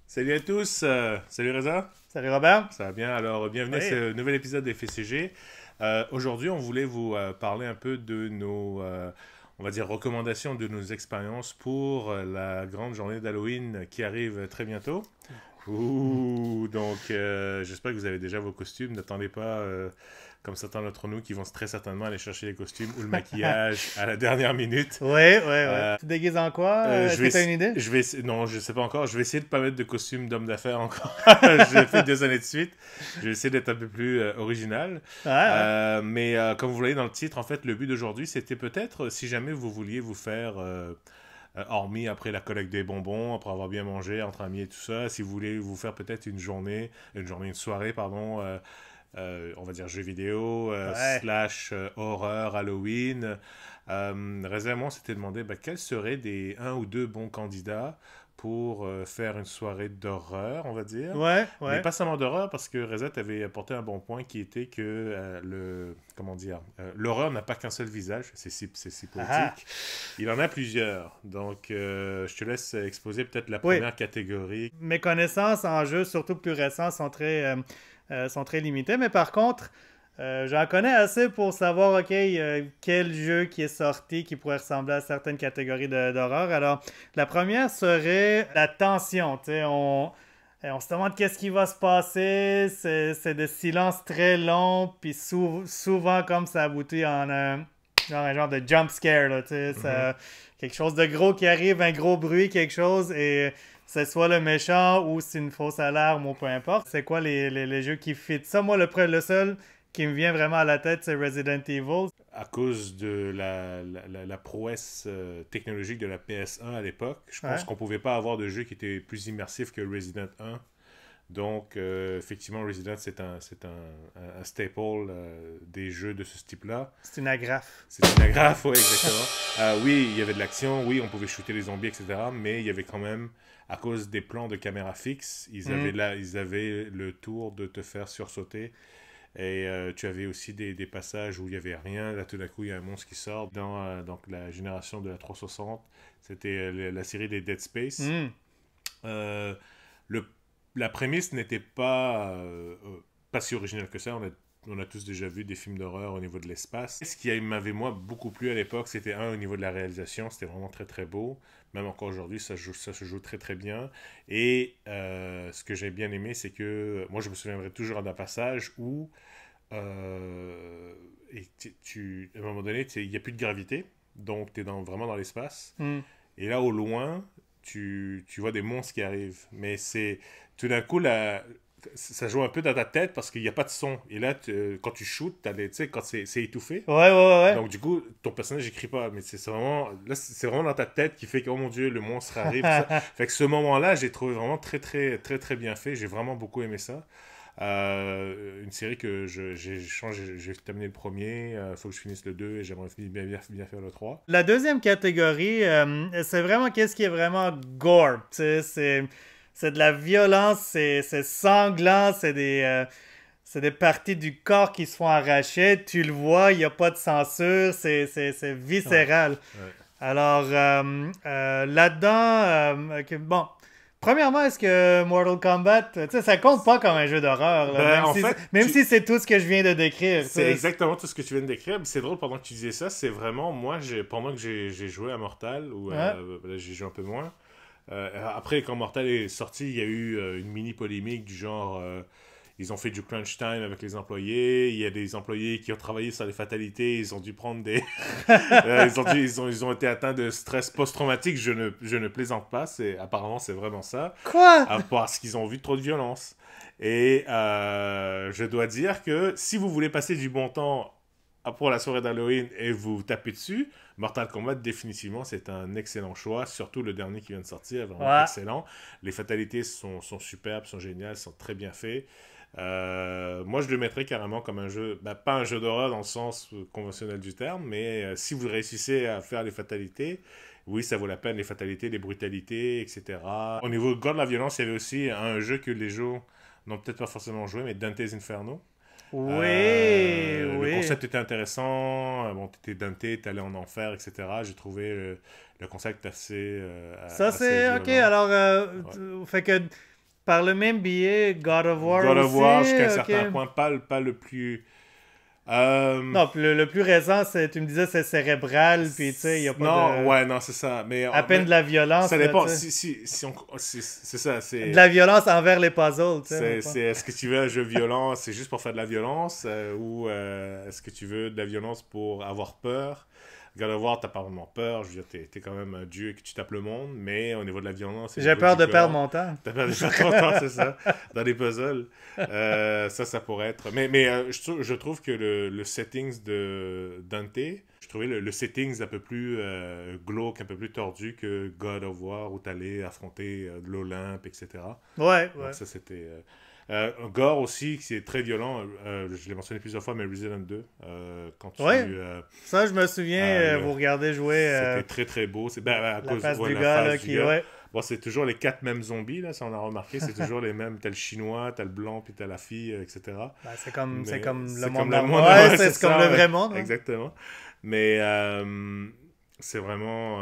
Salut à tous, salut Reza, Salut Robert. ça va bien? Alors, bienvenue à Oui. ce nouvel épisode des FCG. Aujourd'hui, on voulait vous parler un peu de nos, on va dire, recommandations de nos expériences pour la grande journée d'Halloween qui arrive très bientôt. Ouh, donc j'espère que vous avez déjà vos costumes. N'attendez pas, comme certains d'entre nous, qui vont très certainement aller chercher les costumes ou le maquillage à la dernière minute. Oui, oui, oui. Euh, Tu te déguises en quoi? je Est-ce que vais, tu as une idée? non, je sais pas encore. Je vais essayer de pas mettre de costume d'homme d'affaires encore. Je l'ai fait 2 années de suite. Je vais essayer d'être un peu plus original. Ouais, ouais. Mais comme vous voyez dans le titre, en fait, le but d'aujourd'hui, c'était peut-être, si jamais vous vouliez vous faire, hormis après la collecte des bonbons, après avoir bien mangé entre amis et tout ça, si vous voulez vous faire peut-être une soirée, pardon, on va dire jeux vidéo, Ouais. slash horreur, Halloween. Récemment, on s'était demandé quels seraient des un ou deux bons candidats pour faire une soirée d'horreur, on va dire. Ouais, Mais ouais. pas seulement d'horreur, parce que Reset avait apporté un bon point qui était que comment dire, l'horreur n'a pas qu'un seul visage, c'est si Ah, ah. poétique. Il en a plusieurs. Donc, je te laisse exposer peut-être la Oui. première catégorie. Mes connaissances en jeux, surtout plus récents, sont très limitées. Mais par contre, j'en connais assez pour savoir, OK, quel jeu qui est sorti qui pourrait ressembler à certaines catégories d'horreur. Alors, la première serait la tension. Tu sais, on se demande qu'est-ce qui va se passer. C'est des silences très longs, puis souvent, comme ça aboutit en un genre de jump scare, là, tu sais, Mhm. quelque chose de gros qui arrive, un gros bruit, quelque chose, et c'est soit le méchant ou c'est une fausse alarme ou peu importe. C'est quoi les jeux qui fit ça? Moi, le seul qui me vient vraiment à la tête, c'est Resident Evil. À cause de la prouesse technologique de la PS1 à l'époque, je pense Ouais. qu'on pouvait pas avoir de jeu qui était plus immersif que Resident 1. Donc, effectivement, Resident, c'est un staple des jeux de ce type-là. C'est une agrafe. C'est une agrafe, oui, exactement. Oui, il y avait de l'action, oui, on pouvait shooter les zombies, etc. Mais il y avait quand même, à cause des plans de caméra fixe, Hmm. ils avaient le tour de te faire sursauter. Et tu avais aussi des passages où il n'y avait rien. Là, tout d'un coup, il y a un monstre qui sort. Dans donc, la génération de la 360, c'était la série des Dead Space. Hmm. Euh, le, la prémisse n'était pas si originale que ça. On a tous déjà vu des films d'horreur au niveau de l'espace. Ce qui m'avait, moi, beaucoup plu à l'époque, c'était au niveau de la réalisation. C'était vraiment très, très beau. Même encore aujourd'hui, ça se joue très, très bien. Et ce que j'ai bien aimé, c'est que moi, je me souviendrai toujours d'un passage où et à un moment donné, il n'y a plus de gravité, donc tu es vraiment dans l'espace. Hmm. Et là, au loin, tu vois des monstres qui arrivent. Mais c'est tout d'un coup, ça joue un peu dans ta tête parce qu'il n'y a pas de son. Et là, quand tu shootes, tu sais, quand c'est étouffé. Ouais, ouais, ouais, ouais. Donc, du coup, ton personnage n'écrit pas. Mais c'est vraiment, là, c'est vraiment dans ta tête qui fait que, oh mon Dieu, le monstre arrive. Tout ça. Fait que ce moment-là, j'ai trouvé vraiment très, très, très, très bien fait. J'ai vraiment beaucoup aimé ça. Une série que j'ai terminé le premier, il faut que je finisse le 2 et j'aimerais bien faire le 3. La deuxième catégorie, c'est vraiment qu'est-ce qui est vraiment gore. Tu sais, c'est de la violence, c'est sanglant, c'est des parties du corps qui se font arracher. Tu le vois, il n'y a pas de censure, c'est Ouais, viscéral. ouais. Alors, là-dedans, bon, premièrement, est-ce que Mortal Kombat, tu sais, ça compte pas comme un jeu d'horreur, là, Ben, en fait, même si c'est tout ce que je viens de décrire. Tu c'est sais. exactement tout ce que tu viens de décrire. Mais c'est drôle, pendant que tu disais ça, c'est vraiment, moi, pendant que j'ai joué à Mortal, ou Ouais. là, j'ai joué un peu moins. Après, quand Mortal est sorti, il y a eu une mini polémique du genre, ils ont fait du crunch time avec les employés. Il y a des employés qui ont travaillé sur les fatalités. Ils ont dû prendre des. Ils ont été atteints de stress post-traumatique. Je ne plaisante pas. Apparemment, c'est vraiment ça. Quoi? Parce qu'ils ont vu trop de violence. Et je dois dire que si vous voulez passer du bon temps pour la soirée d'Halloween et vous tapez dessus, Mortal Kombat, définitivement, c'est un excellent choix. Surtout le dernier qui vient de sortir, vraiment Ouais. excellent. Les fatalités sont superbes, sont géniales, sont très bien faits. Moi, je le mettrais carrément comme un jeu, pas un jeu d'horreur dans le sens conventionnel du terme, mais si vous réussissez à faire les fatalités, oui, ça vaut la peine, les fatalités, les brutalités, etc. Au niveau de la violence, il y avait aussi un jeu que les gens n'ont peut-être pas forcément joué, mais Dante's Inferno. Oui, Le oui. concept était intéressant. Bon, t'étais Dante, t'allais en enfer, etc. J'ai trouvé le concept assez, Ça, assez c'est OK. violent. Alors, Ouais. fait que par le même billet, God of War God aussi. of War, jusqu'à un ok. certain point, pas le plus... Non, le plus récent, tu me disais, c'est cérébral, puis tu sais, il n'y a pas non, de... ouais, non, c'est ça. À peine de la violence, ça là, dépend. tu sais. Si on, c'est ça. De la violence envers les puzzles, tu sais. Est-ce que tu veux un jeu violent, c'est juste pour faire de la violence, ou est-ce que tu veux de la violence pour avoir peur? God of War, t'as pas vraiment peur. Je veux dire, t'es quand même un dieu et que tu tapes le monde, mais au niveau de la violence... J'ai peur de perdre mon temps. T'as peur de perdre ton temps, c'est ça, dans les puzzles. Ça pourrait être... Mais je trouve que le settings de Dante, je trouvais le settings un peu plus glauque, un peu plus tordu que God of War, où t'allais affronter de l'Olympe, etc. Ouais. Donc ça, c'était... Gore aussi, qui est très violent, je l'ai mentionné plusieurs fois, mais Resident 2, quand tu... ça, je me souviens, vous regardez jouer... C'était très très beau. À la cause face du la gars, face là, du qui... gars. Ouais. Bon, c'est toujours les 4 mêmes zombies, là, ça on a remarqué, c'est toujours les mêmes. T'as le chinois, t'as le blanc, puis t'as la fille, etc. Ben, c'est comme le monde comme normal. ouais, c'est comme le vrai monde. Ouais. Exactement. Mais c'est vraiment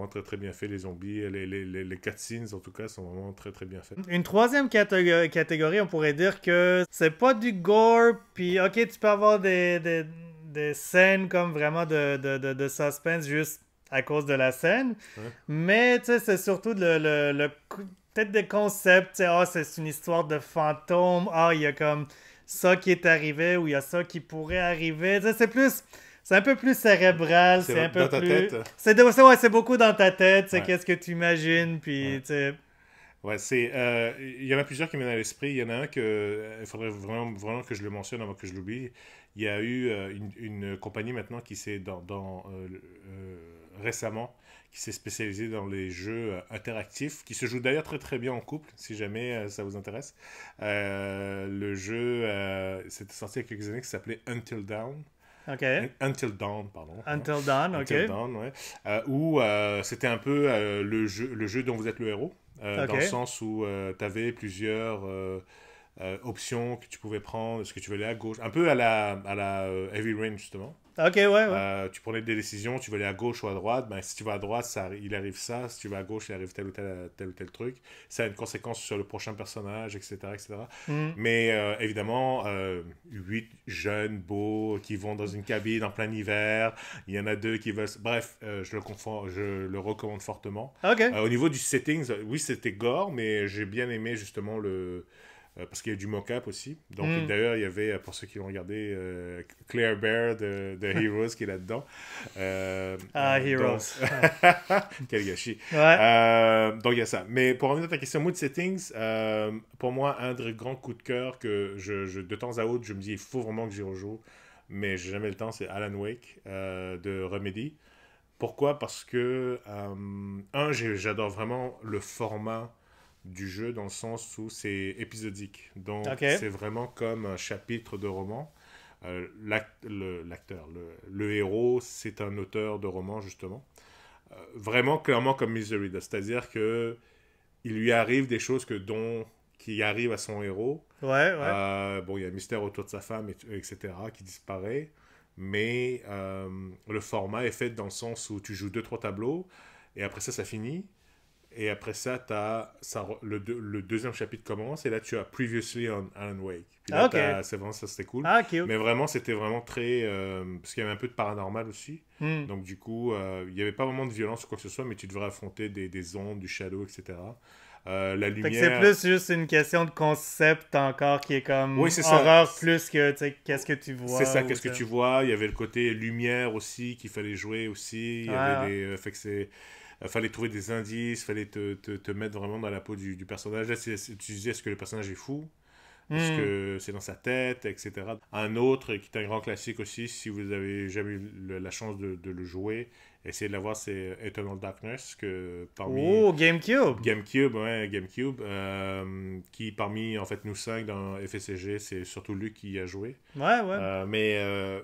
très très bien fait, les zombies. Les cutscenes, en tout cas, sont vraiment très très bien faits. Une troisième catégorie, on pourrait dire que c'est pas du gore, puis ok, tu peux avoir des scènes comme vraiment de suspense juste à cause de la scène, mais tu sais, c'est surtout peut-être des concepts, c'est une histoire de fantôme, il y a comme ça qui est arrivé, ou il y a ça qui pourrait arriver, tu sais, c'est un peu plus cérébral, c'est un peu dans ta plus... tête. C'est beaucoup dans ta tête, c'est Ouais. qu'est-ce que tu imagines, puis tu sais... Ouais, il y en a plusieurs qui me viennent à l'esprit. Il y en a un il faudrait vraiment, vraiment que je le mentionne avant que je l'oublie. Il y a eu une compagnie maintenant qui s'est récemment, qui s'est spécialisée dans les jeux interactifs, qui se jouent d'ailleurs très très bien en couple, si jamais ça vous intéresse. Le jeu, c'était sorti il y a quelques années, qui s'appelait Until Dawn. Ok. Until Dawn, pardon. Until Dawn, ok. Until Dawn, ouais. Où c'était un peu le jeu dont vous êtes le héros. Dans le sens où tu avais plusieurs options que tu pouvais prendre. Est-ce que tu veux aller à gauche? Un peu à la Heavy Rain, justement. Ok, ouais. Tu prenais des décisions, tu veux aller à gauche ou à droite. Ben, si tu vas à droite, il arrive ça. Si tu vas à gauche, il arrive tel ou tel truc. Ça a une conséquence sur le prochain personnage, etc. etc. Mais évidemment, 8 jeunes, beaux, qui vont dans une cabine en plein hiver. Il y en a 2 qui veulent... Bref, je le recommande fortement. Au niveau du settings, oui, c'était gore, mais j'ai bien aimé justement parce qu'il y a du mock-up aussi. Donc, d'ailleurs, il y avait, pour ceux qui l'ont regardé, Claire Bear de Heroes qui est là-dedans. Heroes. Quel gâchis. Ouais. Donc, il y a ça. Mais pour revenir à ta question, mood settings, pour moi, un des grands coups de cœur que de temps à autre, je me dis, il faut vraiment que j'y rejoue, mais j'ai jamais le temps, c'est Alan Wake de Remedy. Pourquoi? Parce que, j'adore vraiment le format du jeu, dans le sens où c'est épisodique. Donc, c'est vraiment comme un chapitre de roman. L'acteur, le héros, c'est un auteur de roman, justement. Vraiment, clairement, comme Misery. C'est-à-dire que il lui arrive des choses qui arrivent à son héros. Ouais. Bon, il y a un mystère autour de sa femme, etc., qui disparaît. Mais le format est fait dans le sens où tu joues 2-3 tableaux, et après ça finit. Et après ça, le deuxième chapitre commence, et là, tu as Previously on Alan Wake. Puis là, c'est vraiment, ça, c'était cool. Mais vraiment, c'était vraiment très... parce qu'il y avait un peu de paranormal aussi. Donc, du coup, il n'y avait pas vraiment de violence ou quoi que ce soit, mais tu devrais affronter des ombres, du shadow, etc. La lumière... c'est plus juste une question de concept encore qui est comme horreur plus que, tu sais, qu'est-ce que tu vois. C'est ça, qu'est-ce que tu vois. Il y avait le côté lumière aussi qu'il fallait jouer aussi. Il y avait fait que c'est... fallait trouver des indices, fallait te mettre vraiment dans la peau du personnage. Là, tu disais, est-ce que le personnage est fou? Est-ce que c'est dans sa tête, etc. Un autre qui est un grand classique aussi, si vous avez jamais eu la chance de le jouer, essayez de l'avoir, c'est Eternal Darkness. GameCube! GameCube. Qui, parmi en fait, nous 5 dans FSCG, c'est surtout lui qui y a joué. Mais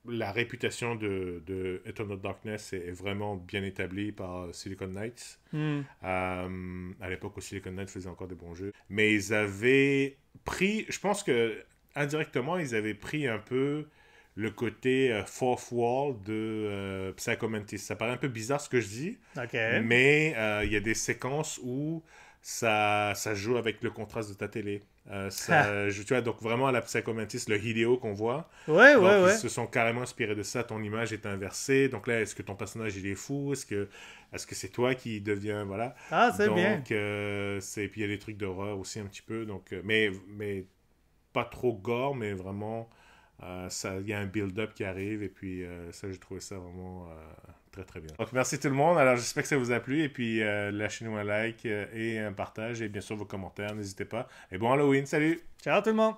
la réputation de Eternal Darkness est vraiment bien établie par Silicon Knights. À l'époque où Silicon Knights faisait encore des bons jeux. Mais ils avaient pris, je pense que indirectement, ils avaient pris un peu le côté fourth wall de Psycho Mantis. Ça paraît un peu bizarre ce que je dis, mais il y a des séquences où ça joue avec le contraste de ta télé. Tu vois, donc vraiment à la Psycho Mantis, le Hideo qu'on voit, Ouais, donc ouais, ils ouais. se sont carrément inspirés de ça. Ton image est inversée. Donc là, est-ce que ton personnage il est fou? Est-ce que c'est toi qui deviens, voilà. Ah, c'est bien. Donc puis il y a des trucs d'horreur aussi un petit peu. Donc mais pas trop gore, mais vraiment il y a un build-up qui arrive et puis ça j'ai trouvé ça vraiment très très bien. Donc merci tout le monde. Alors j'espère que ça vous a plu et puis lâchez-nous un like et un partage et bien sûr vos commentaires, n'hésitez pas. Et bon Halloween, salut! Ciao tout le monde.